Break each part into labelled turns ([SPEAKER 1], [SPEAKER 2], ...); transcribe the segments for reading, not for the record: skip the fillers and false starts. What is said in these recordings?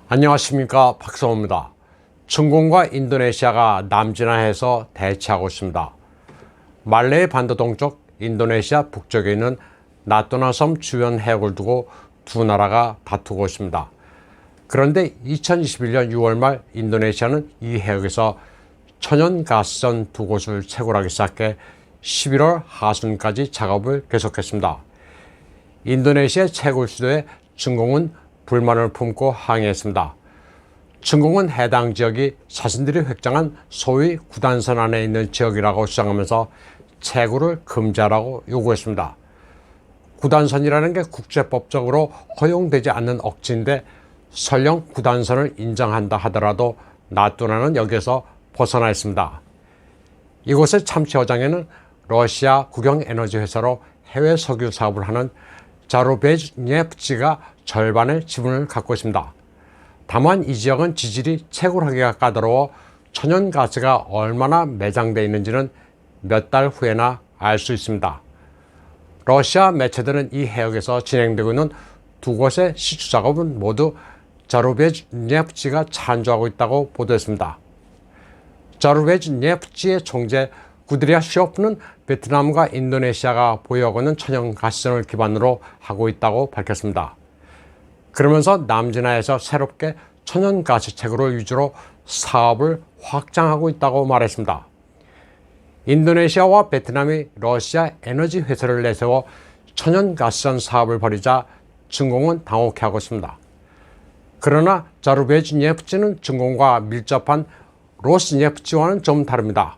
[SPEAKER 1] 안녕하십니까, 박성호입니다. 중공과 인도네시아가 남진화해서 대치하고 있습니다. 말레이 반도 동쪽, 인도네시아 북쪽에 있는 나뚜나 섬 주변 해역을 두고 두 나라가 다투고 있습니다. 그런데 2021년 6월 말 인도네시아는 이 해역에서 천연가스전 두 곳을 채굴하기 시작해 11월 하순까지 작업을 계속했습니다. 인도네시아 채굴 시도에 중공은 불만을 품고 항의했습니다. 중공은 해당 지역이 자신들이 획정한 소위 구단선 안에 있는 지역이라고 주장하면서 채굴을 금지하라고 요구했습니다. 구단선이라는 게 국제법적으로 허용되지 않는 억지인데 설령 구단선을 인정한다 하더라도 나뚜나는 여기에서 벗어나 있습니다. 이곳의 참치어장에는 러시아 국영에너지 회사로 해외 석유 사업을 하는 자루베즈니프치가 절반의 지분을 갖고 있습니다. 다만 이 지역은 지질이 채굴하기가 까다로워 천연가스가 얼마나 매장되어 있는지는 몇 달 후에나 알 수 있습니다. 러시아 매체들은 이 해역에서 진행되고 있는 두 곳의 시추 작업은 모두 자루베즈니프치가 찬조하고 있다고 보도했습니다. 자루베즈니프치의 총재 구드리아 쇼프는 베트남과 인도네시아가 보유하고 있는 천연가스전을 기반으로 하고 있다고 밝혔습니다. 그러면서 남진화에서 새롭게 천연가스 채굴을 위주로 사업을 확장하고 있다고 말했습니다. 인도네시아와 베트남이 러시아 에너지 회사를 내세워 천연가스전 사업을 벌이자 중공은 당혹해하고 있습니다. 그러나 자루베즈니프치는 중공과 밀접한 로스니프치와는 좀 다릅니다.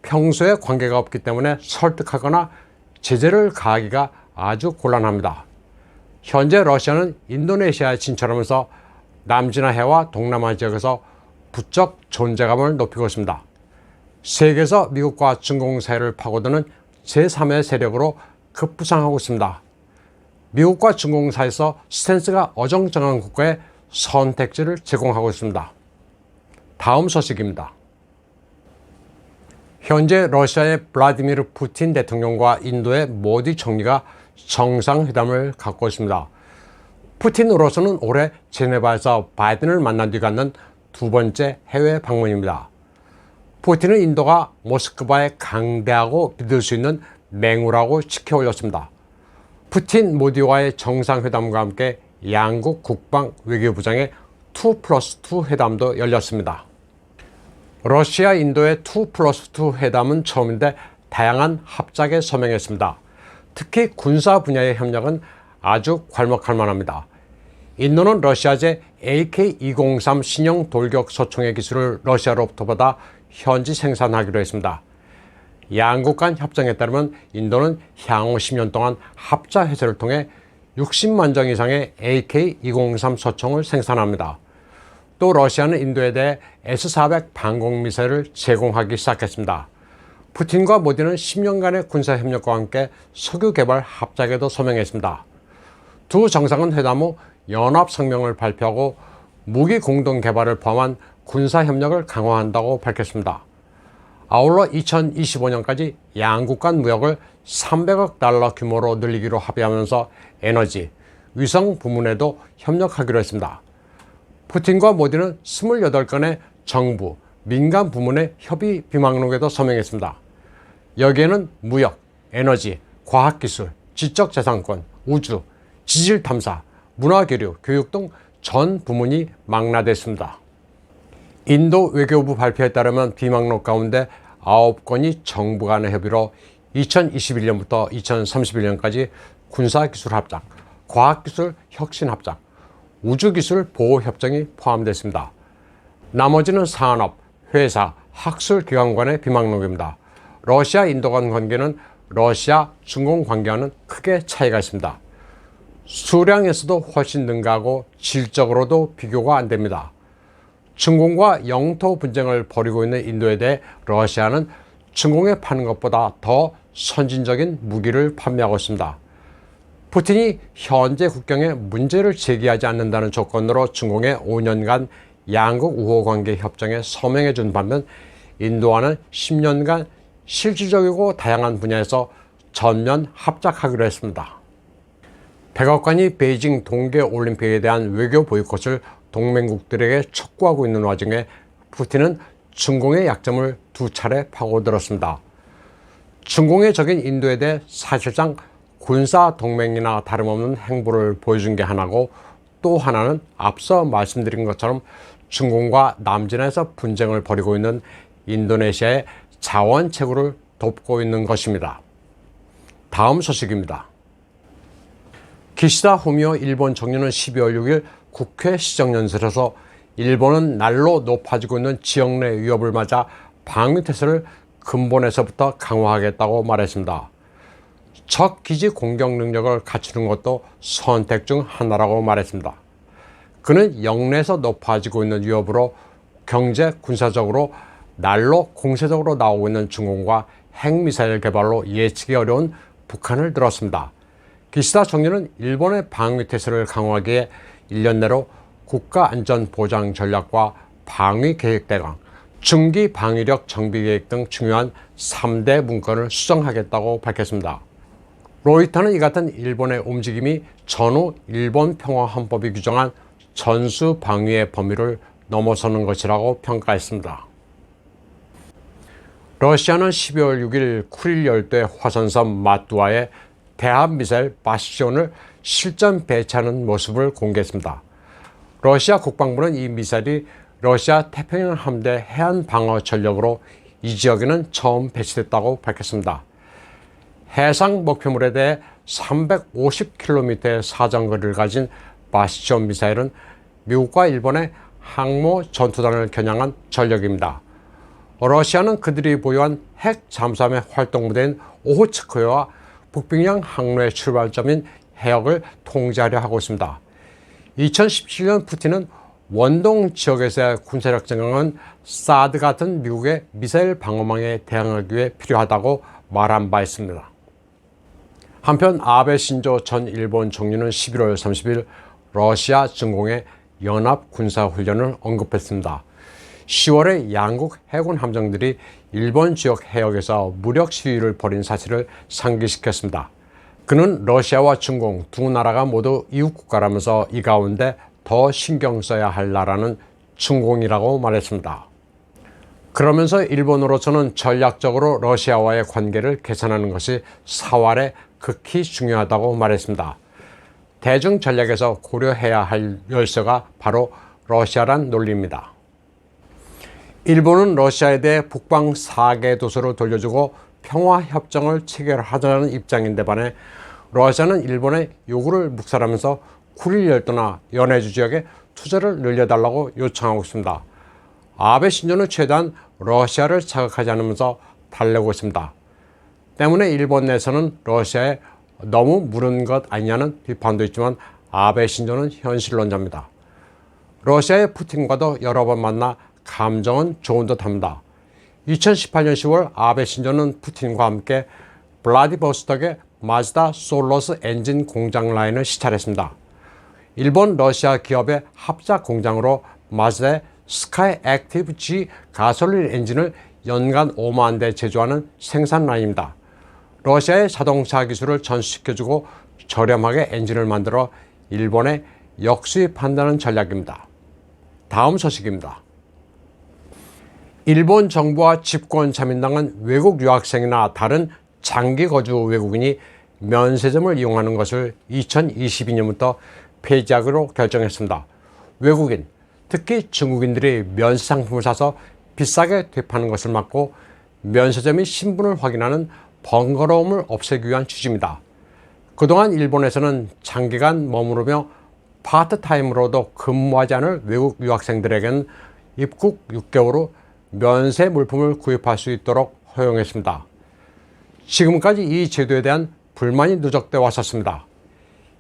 [SPEAKER 1] 평소에 관계가 없기 때문에 설득하거나 제재를 가하기가 아주 곤란합니다. 현재 러시아는 인도네시아에 진출하면서 남진화해와 동남아 지역에서 부쩍 존재감을 높이고 있습니다. 세계에서 미국과 중공 사이를 파고드는 제3의 세력으로 급부상하고 있습니다. 미국과 중공 사이에서 스탠스가 어정쩡한 국가에 선택지를 제공하고 있습니다. 다음 소식입니다. 현재 러시아의 블라디미르 푸틴 대통령과 인도의 모디 총리가 정상회담을 갖고 있습니다. 푸틴으로서는 올해 제네바에서 바이든을 만난 뒤 갖는 두 번째 해외 방문입니다. 푸틴은 인도가 모스크바에 강대하고 믿을 수 있는 맹우라고 치켜올렸습니다. 푸틴 모디와의 정상회담과 함께 양국 국방 외교부장의 2+2 회담도 열렸습니다. 러시아 인도의 2+2 회담은 처음인데 다양한 합작에 서명했습니다. 특히 군사 분야의 협력은 아주 괄목할 만합니다. 인도는 러시아제 AK-203 신형 돌격 소총의 기술을 러시아로부터 받아 현지 생산하기로 했습니다. 양국 간 협정에 따르면 인도는 향후 10년 동안 합작 회사를 통해 60만 정 이상의 AK-203 소총을 생산합니다. 또 러시아는 인도에 대해 S-400 방공미사일을 제공하기 시작했습니다. 푸틴과 모디는 10년간의 군사협력과 함께 석유 개발 합작에도 서명했습니다. 두 정상은 회담 후 연합성명을 발표하고 무기 공동 개발을 포함한 군사협력을 강화한다고 밝혔습니다. 아울러 2025년까지 양국 간 무역을 300억 달러 규모로 늘리기로 합의하면서 에너지, 위성 부문에도 협력하기로 했습니다. 푸틴과 모디는 28건의 정부, 민간 부문의 협의 비망록에도 서명했습니다. 여기에는 무역, 에너지, 과학기술, 지적재산권, 우주, 지질탐사, 문화교류, 교육 등 전 부문이 망라됐습니다. 인도 외교부 발표에 따르면 비망록 가운데 9건이 정부 간의 협의로 2021년부터 2031년까지 군사기술 합작, 과학기술 혁신 합작, 우주기술 보호협정이 포함됐습니다. 나머지는 산업, 회사, 학술기관 간의 비망록입니다. 러시아 인도 간 관계는 러시아 중공 관계와는 크게 차이가 있습니다. 수량에서도 훨씬 능가하고 질적으로도 비교가 안 됩니다. 중공과 영토 분쟁을 벌이고 있는 인도에 대해 러시아는 중공에 파는 것보다 더 선진적인 무기를 판매하고 있습니다. 푸틴이 현재 국경에 문제를 제기하지 않는다는 조건으로 중공에 5년간 양국 우호관계 협정에 서명해 준 반면 인도와는 10년간 실질적이고 다양한 분야에서 전면 합작하기로 했습니다. 백악관이 베이징 동계올림픽에 대한 외교 보이콧을 동맹국들에게 촉구하고 있는 와중에 푸틴은 중공의 약점을 두 차례 파고들었습니다. 중공의 적인 인도에 대해 사실상 군사 동맹이나 다름없는 행보를 보여준 게 하나고, 또 하나는 앞서 말씀드린 것처럼 중공과 남진에서 분쟁을 벌이고 있는 인도네시아의 자원 채굴을 돕고 있는 것입니다. 다음 소식입니다. 기시다 후미오 일본 총리는 12월 6일 국회 시정연설에서 일본은 날로 높아지고 있는 지역 내 위협을 맞아 방위태세를 근본에서부터 강화하겠다고 말했습니다. 적 기지 공격 능력을 갖추는 것도 선택 중 하나라고 말했습니다. 그는 영내에서 높아지고 있는 위협으로 경제, 군사적으로 날로 공세적으로 나오고 있는 중공과 핵미사일 개발로 예측이 어려운 북한을 들었습니다. 기시다 총리는 일본의 방위태세를 강화하기에 1년 내로 국가안전보장 전략과 방위계획 대강, 중기 방위력 정비계획 등 중요한 3대 문건을 수정하겠다고 밝혔습니다. 로이터는 이 같은 일본의 움직임이 전후 일본 평화헌법이 규정한 전수 방위의 범위를 넘어서는 것이라고 평가했습니다. 러시아는 12월 6일 쿠릴 열대 화산섬 마뚜아에 대함미사일 바스티온을 실전 배치하는 모습을 공개했습니다. 러시아 국방부는 이 미사일이 러시아 태평양 함대 해안 방어 전력으로 이 지역에는 처음 배치됐다고 밝혔습니다. 해상 목표물에 대해 350km의 사정거리를 가진 바스티온 미사일은 미국과 일본의 항모 전투단을 겨냥한 전력입니다. 러시아는 그들이 보유한 핵 잠수함의 활동 무대인 오호츠크호와 북빙양 항로의 출발점인 해역을 통제하려 하고 있습니다. 2017년 푸틴은 원동 지역에서의 군사력 증강은 사드 같은 미국의 미사일 방어망에 대항하기 위해 필요하다고 말한 바 있습니다. 한편 아베 신조 전 일본 총리는 11월 30일 러시아 증공의 연합 군사훈련을 언급했습니다. 10월에 양국 해군 함정들이 일본 지역 해역에서 무력 시위를 벌인 사실을 상기시켰습니다. 그는 러시아와 중공 두 나라가 모두 이웃국가라면서 이 가운데 더 신경 써야 할 나라는 중공이라고 말했습니다. 그러면서 일본으로서는 전략적으로 러시아와의 관계를 개선하는 것이 사활에 극히 중요하다고 말했습니다. 대중 전략에서 고려해야 할 열쇠가 바로 러시아란 논리입니다. 일본은 러시아에 대해 북방 4개 도서를 돌려주고 평화협정을 체결하자는 입장인데 반해 러시아는 일본의 요구를 묵살하면서 쿠릴 열도나 연해주 지역에 투자를 늘려달라고 요청하고 있습니다. 아베 신조는 최대한 러시아를 자극하지 않으면서 달래고 있습니다. 때문에 일본 내에서는 러시아에 너무 무른 것 아니냐는 비판도 있지만 아베 신조는 현실론자입니다. 러시아의 푸틴과도 여러 번 만나 감정은 좋은 듯합니다. 2018년 10월 아베 신조는 푸틴과 함께 블라디보스톡의 마즈다 솔로스 엔진 공장 라인을 시찰했습니다. 일본 러시아 기업의 합작 공장으로 마즈다의 스카이 액티브 G 가솔린 엔진을 연간 5만 대 제조하는 생산 라인입니다. 러시아의 자동차 기술을 전수시켜주고 저렴하게 엔진을 만들어 일본에 역수입한다는 전략입니다. 다음 소식입니다. 일본 정부와 집권 자민당은 외국 유학생이나 다른 장기 거주 외국인이 면세점을 이용하는 것을 2022년부터 폐지하기로 결정했습니다. 외국인, 특히 중국인들이 면세 상품을 사서 비싸게 되파는 것을 막고 면세점이 신분을 확인하는 번거로움을 없애기 위한 취지입니다. 그동안 일본에서는 장기간 머무르며 파트타임으로도 근무하지 않을 외국 유학생들에게는 입국 6개월 후 면세 물품을 구입할 수 있도록 허용했습니다. 지금까지 이 제도에 대한 불만이 누적되어 왔었습니다.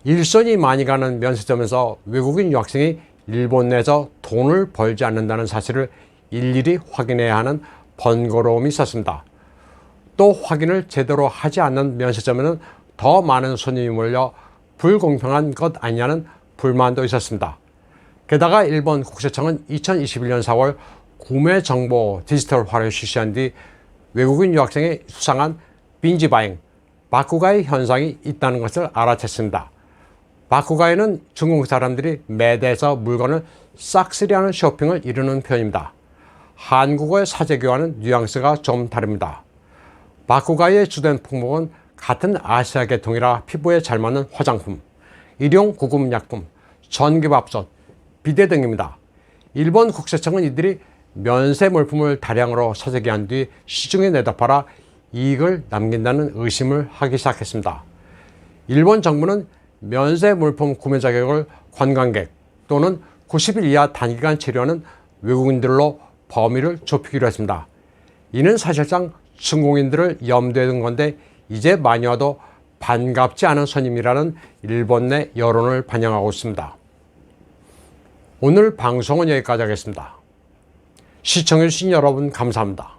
[SPEAKER 1] 일손이 많이 가는 면세점에서 외국인 유학생이 일본 내에서 돈을 벌지 않는다는 사실을 일일이 확인해야 하는 번거로움이 있었습니다. 또 확인을 제대로 하지 않는 면세점에는 더 많은 손님이 몰려 불공평한 것 아니냐는 불만도 있었습니다. 게다가 일본 국세청은 2021년 4월 구매 정보 디지털화를 실시한 뒤 외국인 유학생의 수상한 빈지바잉, 바쿠가이 현상이 있다는 것을 알아챘습니다. 바쿠가에는 중국 사람들이 매대에서 물건을 싹쓸이하는 쇼핑을 이루는 편입니다. 한국어의 사재기와는 뉘앙스가 좀 다릅니다. 바쿠가의 주된 품목은 같은 아시아 계통이라 피부에 잘 맞는 화장품, 일용 구급약품, 전기밥솥, 비데 등입니다. 일본 국세청은 이들이 면세 물품을 다량으로 사재기한 뒤 시중에 내다 팔아 이익을 남긴다는 의심을 하기 시작했습니다. 일본 정부는 면세 물품 구매 자격을 관광객 또는 90일 이하 단기간 체류하는 외국인들로 범위를 좁히기로 했습니다. 이는 사실상 중국인들을 염두에 둔 건데 이제 많이 와도 반갑지 않은 손님이라는 일본 내 여론을 반영하고 있습니다. 오늘 방송은 여기까지 하겠습니다. 시청해주신 여러분 감사합니다.